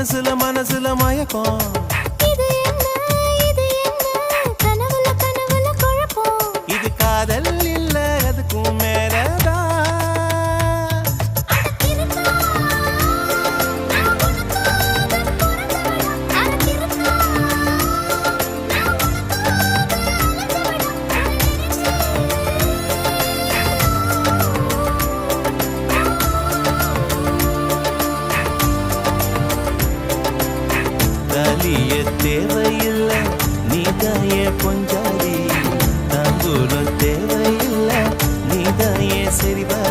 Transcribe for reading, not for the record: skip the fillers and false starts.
மனசுல மனசுல மயக்கம் இது என்ன இது என்ன கனவுல கனவுல குழப்பம் இது காதல் இல்ல அதுக்கும் மேலதான் தாலிய தேவையில்லை நீதாய பொஞ்சாதி தாம்பூலம் தேவையில்லை நீதாய சரிவா